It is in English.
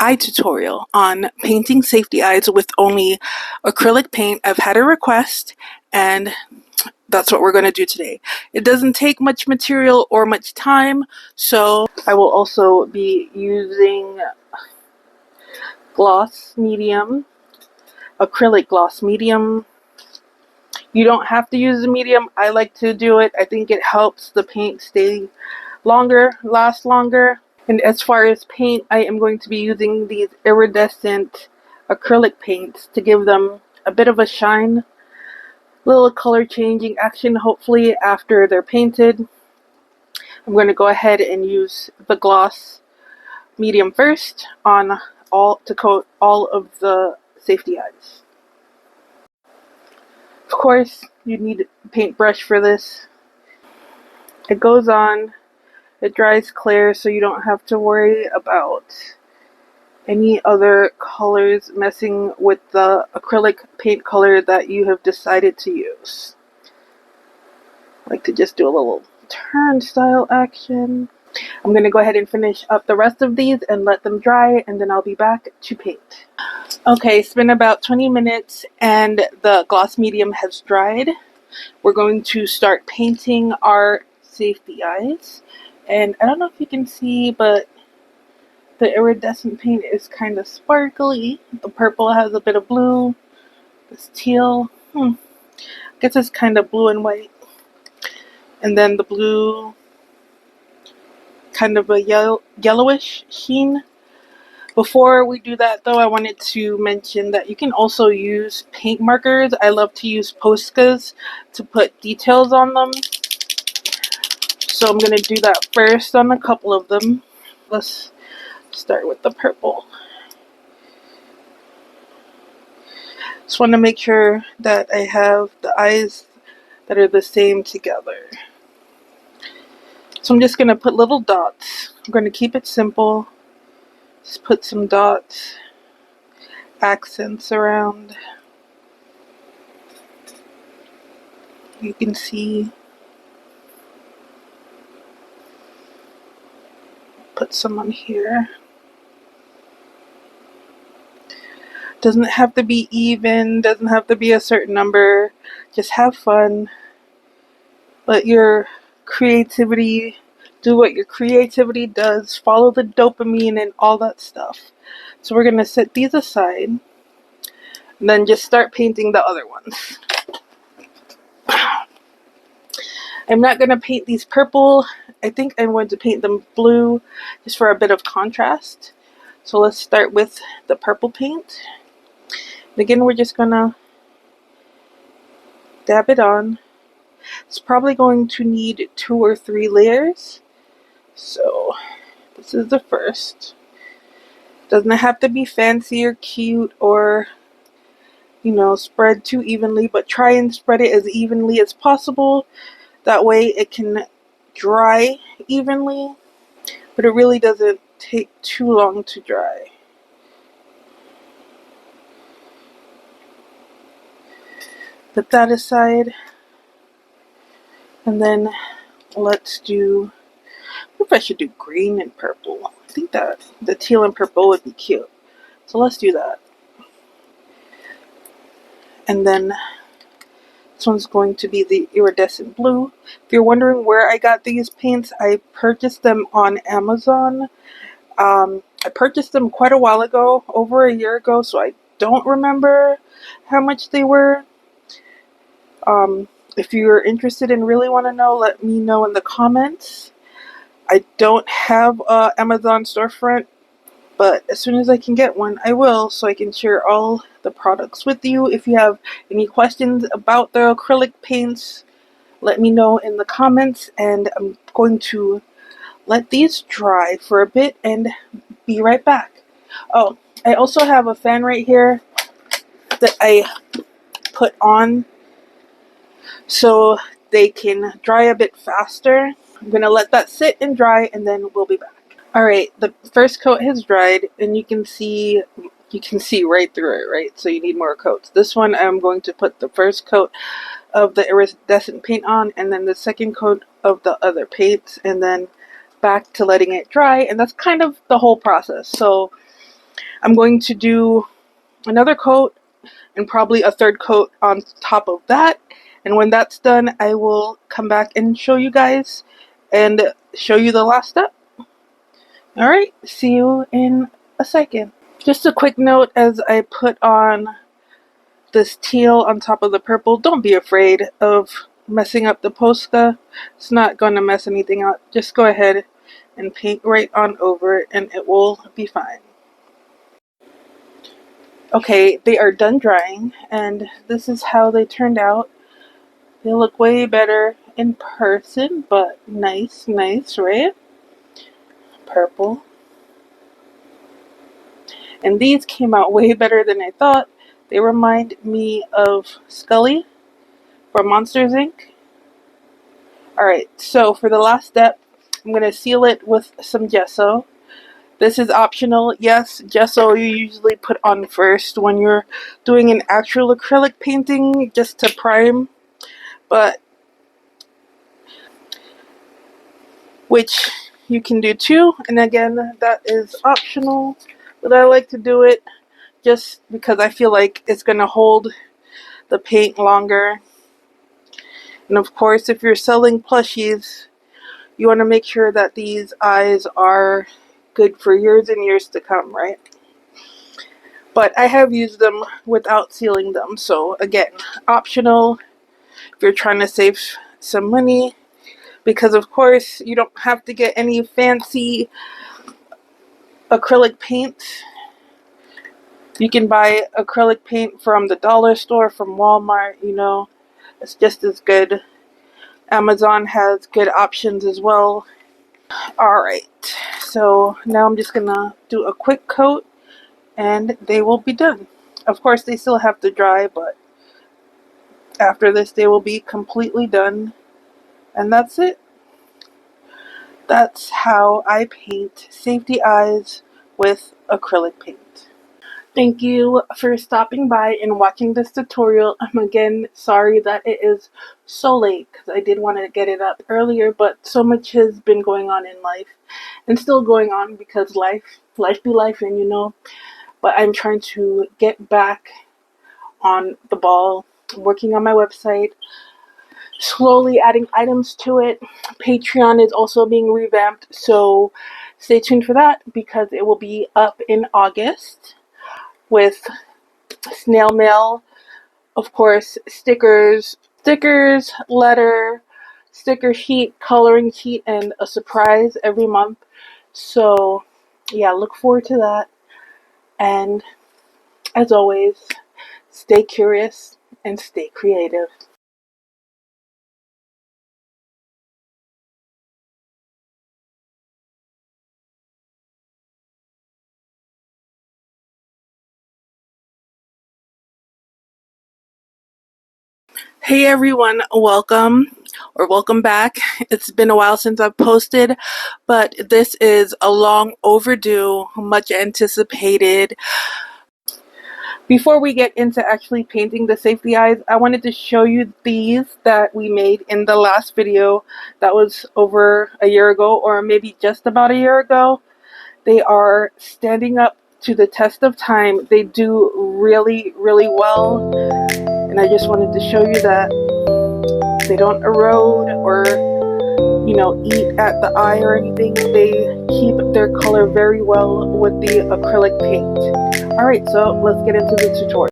eye tutorial on painting safety eyes with only acrylic paint. I've had a request and that's what we're going to do today. It doesn't take much material or much time, so I will also be using gloss medium, acrylic gloss medium. You don't have to use the medium. I like to do it. I think it helps the paint stay longer, last longer. And as far as paint, I am going to be using these iridescent acrylic paints to give them a bit of a shine, little color changing action hopefully after they're painted. I'm going to go ahead and use the gloss medium first on to coat all of the safety eyes. Of course, you need a paintbrush for this. It goes on, it dries clear, so you don't have to worry about any other colors messing with the acrylic paint color that you have decided to use. I like to just do a little turnstile action. I'm going to go ahead and finish up the rest of these and let them dry, and then I'll be back to paint. Okay, it's been about 20 minutes and the gloss medium has dried. We're going to start painting our safety eyes. And I don't know if you can see, but the iridescent paint is kind of sparkly. The purple has a bit of blue. This teal, I guess it's kind of blue and white. And then the blue, kind of a yellowish sheen. Before we do that though, I wanted to mention that you can also use paint markers. I love to use Poscas to put details on them. So I'm going to do that first on a couple of them. Let's start with the purple. Just want to make sure that I have the eyes that are the same together. So I'm just going to put little dots. I'm going to keep it simple. Just put some dots, accents around. You can see. Put some on here. Doesn't have to be even, doesn't have to be a certain number. Just have fun. Let your creativity do what your creativity does. Follow the dopamine and all that stuff. So we're going to set these aside and then just start painting the other ones. I'm not going to paint these purple. I think I'm going to paint them blue just for a bit of contrast. So let's start with the purple paint. And again, we're just going to dab it on. It's probably going to need 2 or 3 layers. So this is the first. Doesn't have to be fancy or cute or, you know, spread too evenly, but try and spread it as evenly as possible. That way it can dry evenly, but it really doesn't take too long to dry. Put that aside, and then let's do, I should do green and purple. I think that the teal and purple would be cute. So let's do that. And then this one's going to be the iridescent blue. If you're wondering where I got these paints, I purchased them on Amazon. I purchased them quite a while ago, over a year ago, so I don't remember how much they were. If you're interested and really want to know, let me know in the comments. I don't have an Amazon storefront, but as soon as I can get one, I will, so I can share all the products with you. If you have any questions about the acrylic paints, let me know in the comments, and I'm going to let these dry for a bit and be right back. Oh, I also have a fan right here that I put on so they can dry a bit faster. I'm going to let that sit and dry, and then we'll be back. Alright, the first coat has dried, and you can see right through it, right? So you need more coats. This one, I'm going to put the first coat of the iridescent paint on, and then the second coat of the other paints, and then back to letting it dry. And that's kind of the whole process. So I'm going to do another coat and probably a third coat on top of that. And when that's done, I will come back and show you guys and show you the last step. Alright, see you in a second. Just a quick note as I put on this teal on top of the purple, don't be afraid of messing up the Posca. It's not going to mess anything up. Just go ahead and paint right on over it and it will be fine. Okay, they are done drying and this is how they turned out. They look way better in person, but nice, right? Purple. And these came out way better than I thought. They remind me of Scully from Monsters Inc. Alright, so for the last step, I'm going to seal it with some gesso. This is optional. Yes, gesso you usually put on first when you're doing an actual acrylic painting just to prime, but which you can do too. And again, that is optional, but I like to do it just because I feel like it's going to hold the paint longer. And of course, if you're selling plushies, you want to make sure that these eyes are good for years and years to come, right? But I have used them without sealing them. So again, optional if you're trying to save some money. Because of course, you don't have to get any fancy acrylic paint. You can buy acrylic paint from the dollar store, from Walmart, you know. It's just as good. Amazon has good options as well. Alright, so now I'm just gonna do a quick coat and they will be done. Of course, they still have to dry, but after this they will be completely done. And that's it. That's how I paint safety eyes with acrylic paint. Thank you for stopping by and watching this tutorial. I'm again sorry that it is so late because I did want to get it up earlier, but so much has been going on in life and still going on because life be life, and you know. But I'm trying to get back on the ball, working on my website, slowly adding items to it. Patreon is also being revamped, so stay tuned for that because it will be up in August with snail mail, of course, stickers, letter, sticker sheet, coloring sheet, and a surprise every month. So yeah, look forward to that. And as always, stay curious and stay creative. Hey everyone, welcome back. It's been a while since I've posted, but this is a long overdue, much anticipated. Before we get into actually painting the safety eyes, I wanted to show you these that we made in the last video that was over a year ago, or maybe just about a year ago. They are standing up to the test of time. They do really well, and I just wanted to show you that they don't erode or, you know, eat at the eye or anything. They keep their color very well with the acrylic paint. Alright, so let's get into the tutorial.